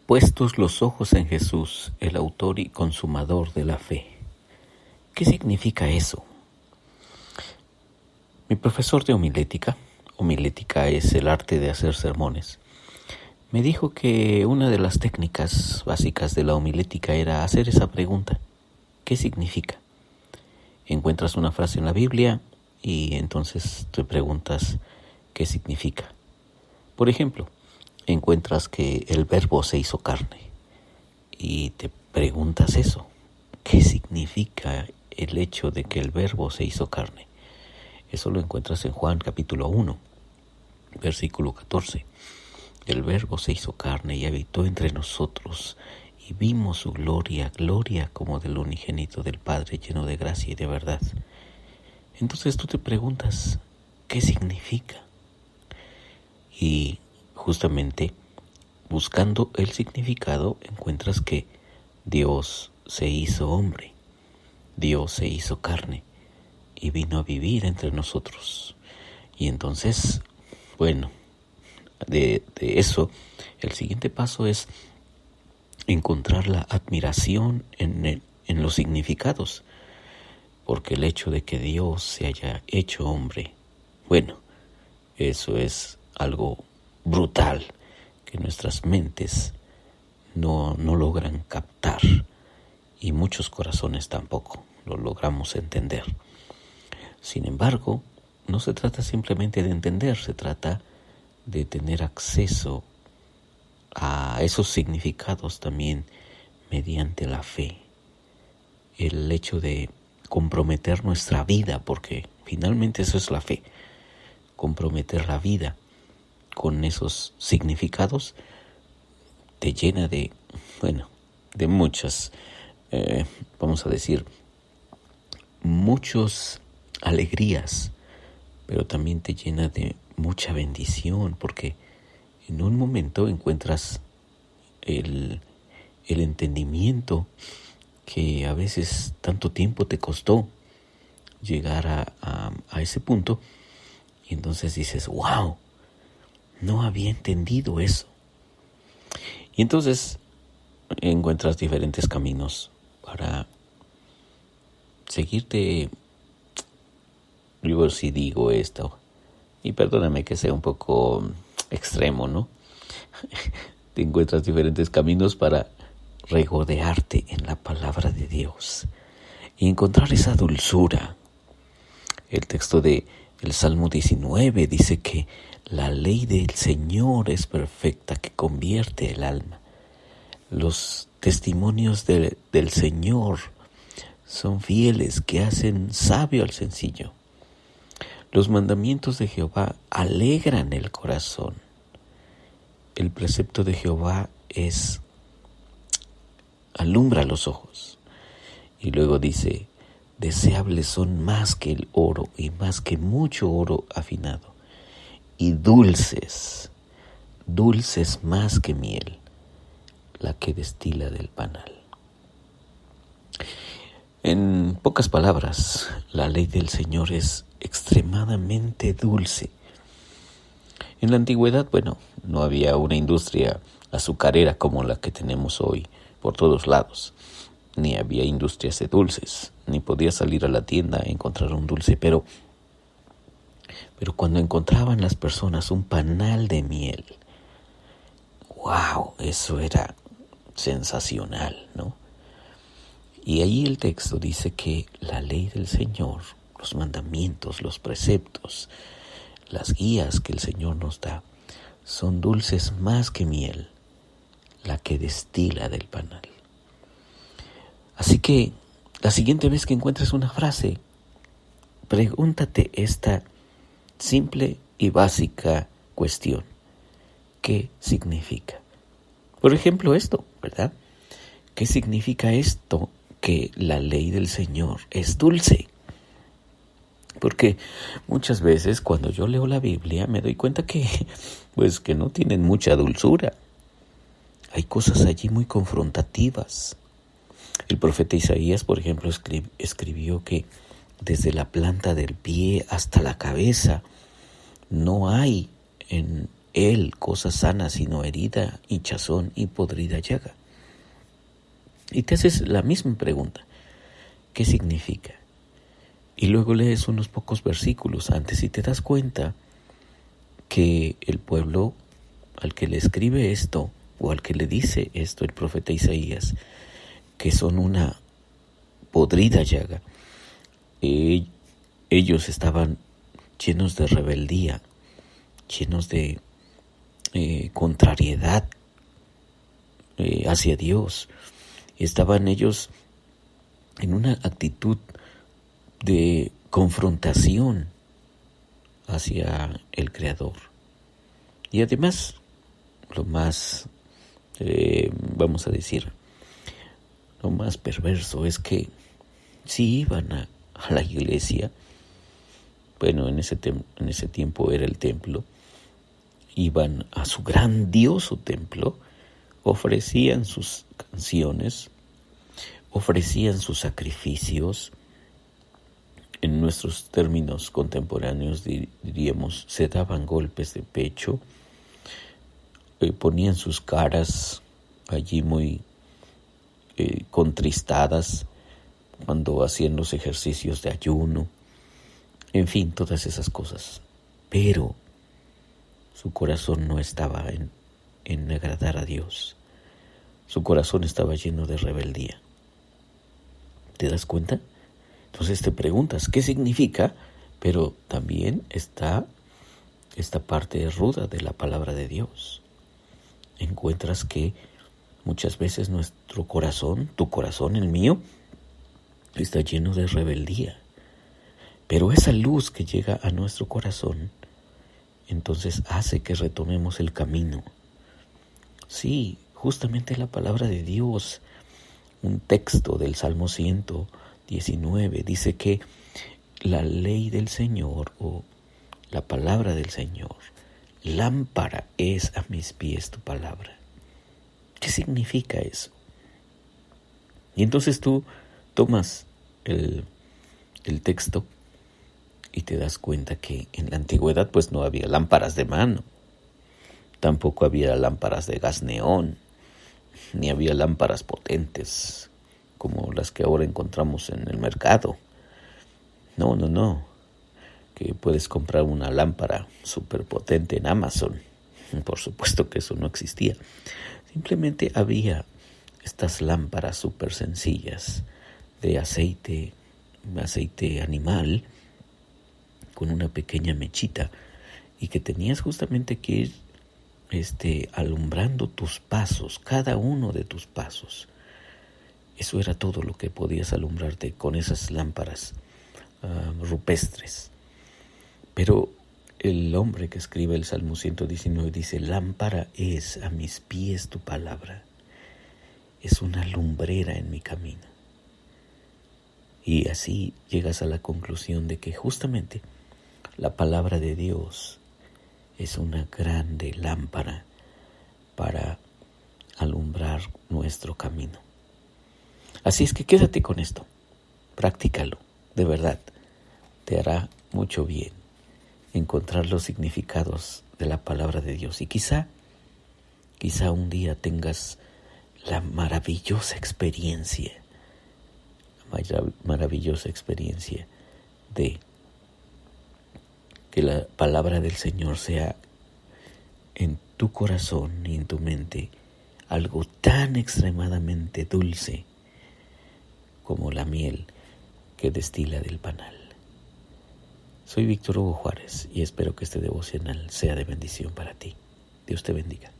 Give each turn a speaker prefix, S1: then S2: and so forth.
S1: Puestos los ojos en Jesús, el autor y consumador de la fe. ¿Qué significa eso? Mi profesor de homilética es el arte de hacer sermones, me dijo que una de las técnicas básicas de la homilética era hacer esa pregunta: ¿qué significa? Encuentras una frase en la Biblia y entonces te preguntas ¿qué significa? Por ejemplo, encuentras que el Verbo se hizo carne y te preguntas eso: ¿qué significa el hecho de que el Verbo se hizo carne? Eso lo encuentras en Juan capítulo 1, versículo 14. El Verbo se hizo carne y habitó entre nosotros, y vimos su gloria, gloria como del unigénito del Padre, lleno de gracia y de verdad. Entonces tú te preguntas, ¿qué significa? Y justamente buscando el significado encuentras que Dios se hizo hombre, Dios se hizo carne y vino a vivir entre nosotros. Y entonces, bueno, de eso, el siguiente paso es encontrar la admiración en los significados, porque el hecho de que Dios se haya hecho hombre, bueno, eso es algo brutal que nuestras mentes no logran captar y muchos corazones tampoco lo logramos entender. Sin embargo, no se trata simplemente de entender, se trata de tener acceso a esos significados también mediante la fe. El hecho de comprometer nuestra vida, porque finalmente eso es la fe, comprometer la vida con esos significados te llena de muchas, vamos a decir, muchas alegrías, pero también te llena de mucha bendición, porque en un momento encuentras el entendimiento que a veces tanto tiempo te costó llegar a ese punto, y entonces dices, wow, no había entendido eso. Y entonces encuentras diferentes caminos para seguirte. Yo sí digo esto, y perdóname que sea un poco extremo, ¿no? Te encuentras diferentes caminos para regodearte en la palabra de Dios y encontrar esa dulzura. El texto de el Salmo 19 dice que la ley del Señor es perfecta, que convierte el alma. Los testimonios del Señor son fieles, que hacen sabio al sencillo. Los mandamientos de Jehová alegran el corazón. El precepto de Jehová alumbra los ojos. Y luego dice, deseables son más que el oro y más que mucho oro afinado. Y dulces más que miel, la que destila del panal. En pocas palabras, la ley del Señor es extremadamente dulce. En la antigüedad, no había una industria azucarera como la que tenemos hoy por todos lados, ni había industrias de dulces, ni podías salir a la tienda a encontrar un dulce, pero cuando encontraban las personas un panal de miel, wow, eso era sensacional, ¿no? Y ahí el texto dice que la ley del Señor, los mandamientos, los preceptos, las guías que el Señor nos da, son dulces más que miel, la que destila del panal. Así que la siguiente vez que encuentres una frase, pregúntate esta simple y básica cuestión: ¿qué significa? Por ejemplo, esto, ¿verdad? ¿Qué significa esto? Que la ley del Señor es dulce. Porque muchas veces cuando yo leo la Biblia me doy cuenta que no tienen mucha dulzura. Hay cosas allí muy confrontativas. El profeta Isaías, por ejemplo, escribió que desde la planta del pie hasta la cabeza no hay en Él cosa sana, sino herida, hinchazón y podrida llaga. Y te haces la misma pregunta. ¿Qué significa? Y luego lees unos pocos versículos antes y te das cuenta que el pueblo al que le escribe esto, o al que le dice esto el profeta Isaías, que son una podrida llaga, ellos estaban llenos de rebeldía, llenos de contrariedad hacia Dios. Estaban ellos en una actitud de confrontación hacia el Creador. Y además, lo más, vamos a decir, lo más perverso es que si iban a la iglesia, bueno, en ese tiempo era el templo, iban a su grandioso templo, ofrecían sus canciones, ofrecían sus sacrificios. En nuestros términos contemporáneos diríamos, se daban golpes de pecho, ponían sus caras allí muy contristadas cuando hacían los ejercicios de ayuno, en fin, todas esas cosas. Pero su corazón no estaba en agradar a Dios. Su corazón estaba lleno de rebeldía. ¿Te das cuenta? Entonces te preguntas, ¿qué significa? Pero también está esta parte ruda de la palabra de Dios. Encuentras que muchas veces nuestro corazón, tu corazón, el mío, está lleno de rebeldía. Pero esa luz que llega a nuestro corazón, entonces hace que retomemos el camino. Sí, justamente la palabra de Dios, un texto del Salmo 119, dice que la ley del Señor o la palabra del Señor, lámpara es a mis pies tu palabra. ¿Qué significa eso? Y entonces tú tomas el texto y te das cuenta que en la antigüedad pues no había lámparas de mano, tampoco había lámparas de gas neón, ni había lámparas potentes como las que ahora encontramos en el mercado. No, que puedes comprar una lámpara súper potente en Amazon. Por supuesto que eso no existía. Simplemente había estas lámparas súper sencillas de aceite animal con una pequeña mechita y que tenías justamente que ir alumbrando tus pasos, cada uno de tus pasos. Eso era todo lo que podías alumbrarte con esas lámparas rupestres. Pero el hombre que escribe el Salmo 119 dice, lámpara es a mis pies tu palabra, es una lumbrera en mi camino. Y así llegas a la conclusión de que justamente la palabra de Dios es una grande lámpara para alumbrar nuestro camino. Así es que quédate con esto, practícalo, de verdad, te hará mucho bien encontrar los significados de la palabra de Dios. Y quizá un día tengas la maravillosa experiencia de que la palabra del Señor sea en tu corazón y en tu mente algo tan extremadamente dulce como la miel que destila del panal. Soy Víctor Hugo Juárez y espero que este devocional sea de bendición para ti. Dios te bendiga.